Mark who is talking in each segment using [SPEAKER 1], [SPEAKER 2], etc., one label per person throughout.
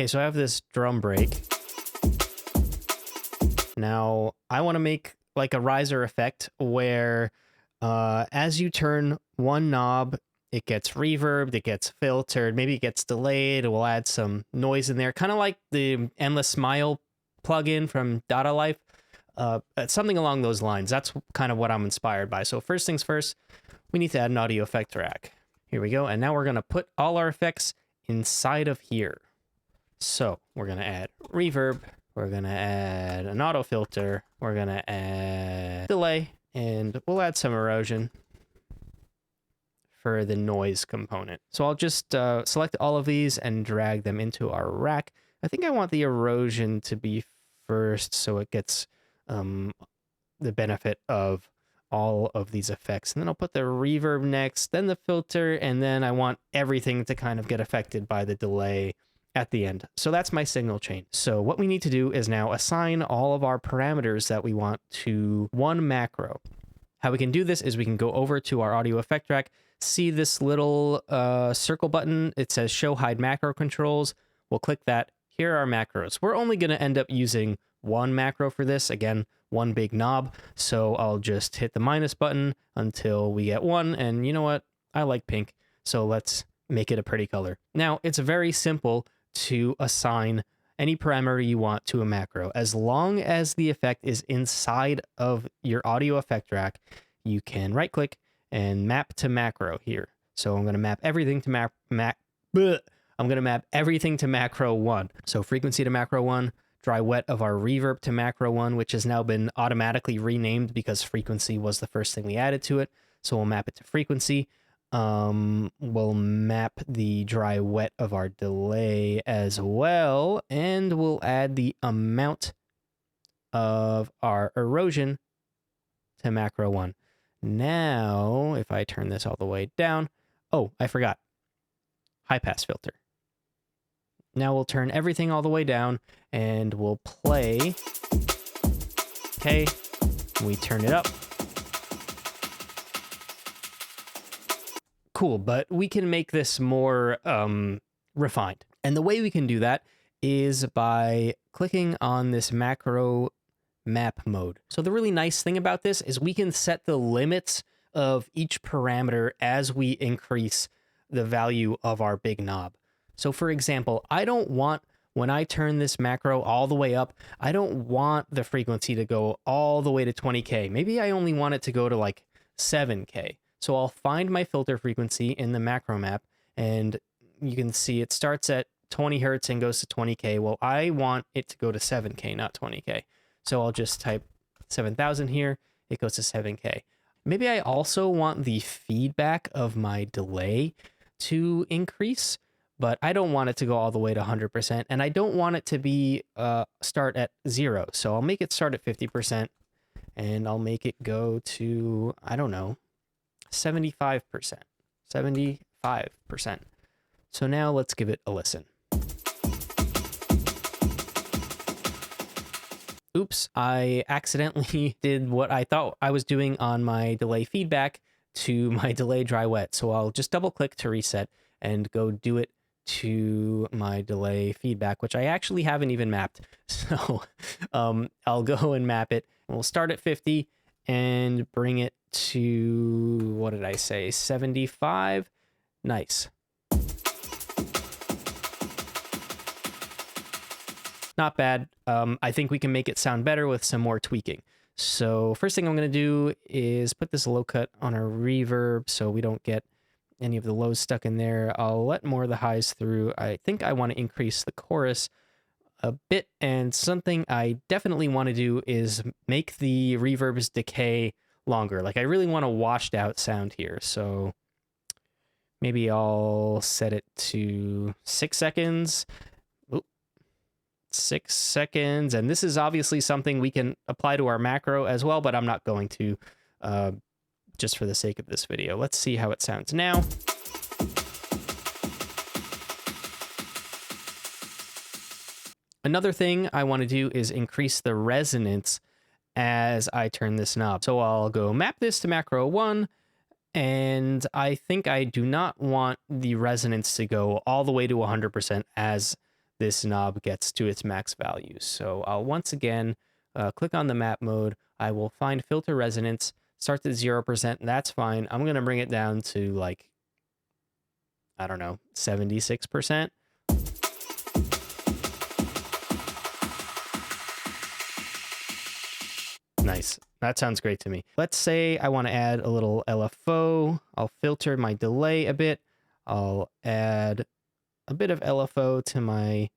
[SPEAKER 1] Okay, so I have this drum break. Now, I want to make like a riser effect where as you turn one knob, it gets reverbed, it gets filtered, maybe it gets delayed. We'll add some noise in there, kind of like the Endless Smile plugin from Data Life. Something along those lines. That's kind of what I'm inspired by. So first things first, we need to add an audio effect rack. Here we go. And now we're going to put all our effects inside of here. So we're going to add reverb. We're going to add an auto filter. We're going to add delay. And we'll add some erosion for the noise component. So I'll just select all of these and drag them into our rack. I think I want the erosion to be first so it gets the benefit of all of these effects. And then I'll put the reverb next, then the filter, and then I want everything to kind of get affected by the delay at the end. So that's my signal chain. So what we need to do is now assign all of our parameters that we want to one macro. How we can do this is we can go over to our audio effect rack, see this little circle button. It says show hide macro controls. We'll click that. Here are our macros. We're only going to end up using one macro for this. Again, one big knob. So I'll just hit the minus button until we get one. And you know what? I like pink. So let's make it a pretty color. Now, it's very simple to assign any parameter you want to a macro. As long as the effect is inside of your audio effect rack, you can right click and map to macro here. So I'm going to map everything to I'm going to map everything to macro 1. So frequency to macro 1, dry wet of our reverb to macro 1, which has now been automatically renamed because frequency was the first thing we added to it. So we'll map it to frequency. We'll map the dry wet of our delay as well, and we'll add the amount of our erosion to macro 1. Now, if I turn this all the way down, oh, I forgot. High pass filter. Now we'll turn everything all the way down and we'll play. Okay, we turn it up. Cool, but we can make this more refined. And the way we can do that is by clicking on this macro map mode. So the really nice thing about this is we can set the limits of each parameter as we increase the value of our big knob. So for example, I don't want, when I turn this macro all the way up, I don't want the frequency to go all the way to 20K. Maybe I only want it to go to like 7K. So I'll find my filter frequency in the macro map, and you can see it starts at 20 hertz and goes to 20K. Well, I want it to go to 7K, not 20K. So I'll just type 7,000 here. It goes to 7K. Maybe I also want the feedback of my delay to increase, but I don't want it to go all the way to 100%, and I don't want it to be start at 0. So I'll make it start at 50%, and I'll make it go to, I don't know, 75%. 75%. So now let's give it a listen. Oops, I accidentally did what I thought I was doing on my delay feedback to my delay dry wet. So I'll just double click to reset and go do it to my delay feedback, which I actually haven't even mapped. So I'll go and map it. We'll start at 50 and bring it to, what did I say, 75? Nice. Not bad. I think we can make it sound better with some more tweaking. So first thing I'm going to do is put this low cut on our reverb so we don't get any of the lows stuck in there. I'll let more of the highs through. I think I want to increase the chorus a bit, and something I definitely want to do is make the reverb's decay longer. Like I really want a washed out sound here. So maybe I'll set it to 6 seconds. 6 seconds. And this is obviously something we can apply to our macro as well, but I'm not going to just for the sake of this video. Let's see how it sounds now. Another thing I want to do is increase the resonance as I turn this knob. So I'll go map this to macro 1, and I think I do not want the resonance to go all the way to 100% as this knob gets to its max value. So I'll once again click on the map mode. I will find filter resonance, starts at 0%, and that's fine. I'm going to bring it down to like, I don't know, 76%. Nice. That sounds great to me. Let's say I want to add a little LFO. I'll filter my delay a bit. I'll add a bit of LFO to my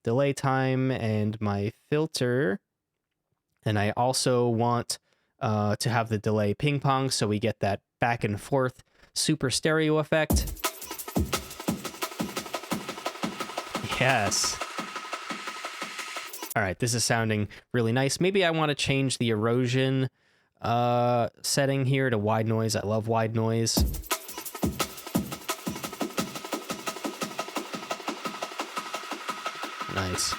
[SPEAKER 1] delay time and my filter. And I also want to have the delay ping pong so we get that back and forth super stereo effect. Yes. All right, this is sounding really nice. Maybe I want to change the erosion setting here to wide noise. I love wide noise. Nice.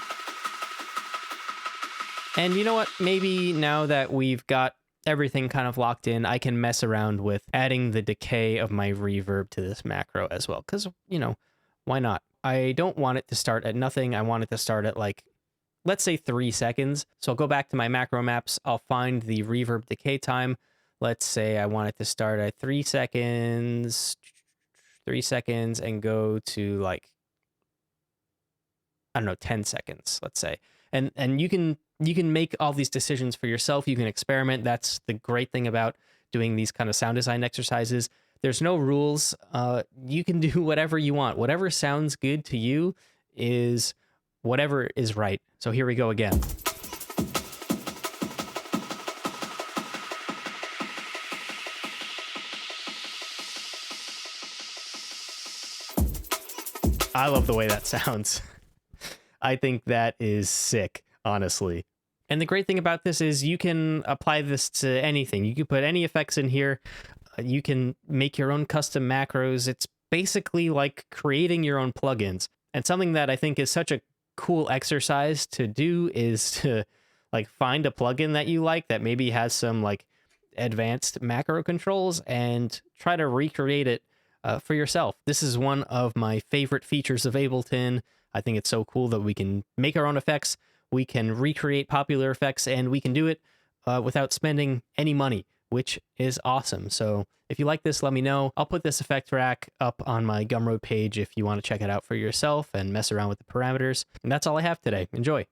[SPEAKER 1] And you know what? Maybe now that we've got everything kind of locked in, I can mess around with adding the decay of my reverb to this macro as well. Because, you know, why not? I don't want it to start at nothing. I want it to start at like, let's say 3 seconds. So I'll go back to my macro maps. I'll find the reverb decay time. Let's say I want it to start at 3 seconds, and go to like, I don't know, 10 seconds, let's say. And you can make all these decisions for yourself. You can experiment. That's the great thing about doing these kind of sound design exercises. There's no rules. You can do whatever you want. Whatever sounds good to you is whatever is right. So here we go again. I love the way that sounds. I think that is sick, honestly. And the great thing about this is you can apply this to anything. You can put any effects in here. You can make your own custom macros. It's basically like creating your own plugins. And something that I think is such a cool exercise to do is to like find a plugin that you like that maybe has some like advanced macro controls and try to recreate it for yourself. This is one of my favorite features of Ableton. I think it's so cool that we can make our own effects, we can recreate popular effects, and we can do it without spending any money, which is awesome. So if you like this, let me know. I'll put this effect rack up on my Gumroad page if you want to check it out for yourself and mess around with the parameters. And that's all I have today. Enjoy.